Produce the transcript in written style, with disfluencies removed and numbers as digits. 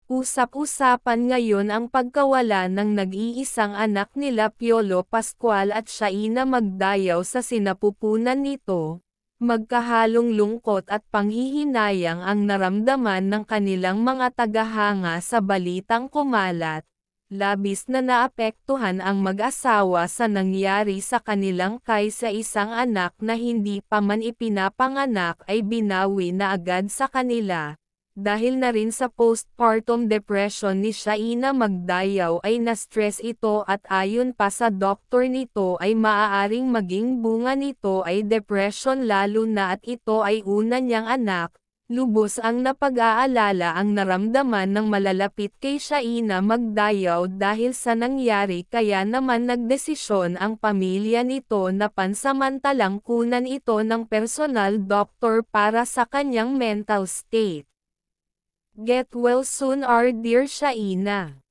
Usap-usapan ngayon ang pagkawala ng nag-iisang anak nila Piolo Pascual at Shaina Magdayaw sa sinapupunan nito. Magkahalong lungkot at panghihinayang ang naramdaman ng kanilang mga tagahanga sa balitang kumalat. Labis na naapektuhan ang mag-asawa sa nangyari sa kanilang kaysa isang anak na hindi pa man ipinapanganak ay binawi na agad sa kanila. Dahil na rin sa postpartum depression ni Shaina Magdayaw ay na-stress ito at ayon pa sa doktor nito ay maaaring maging bunga nito ay depression lalo na at ito ay una niyang anak. Lubos ang napag-aalala ang naramdaman ng malalapit kay Shaina Magdayaw dahil sa nangyari kaya naman nagdesisyon ang pamilya nito na pansamantalang kunan ito ng personal doctor para sa kanyang mental state. Get well soon our dear Shaina.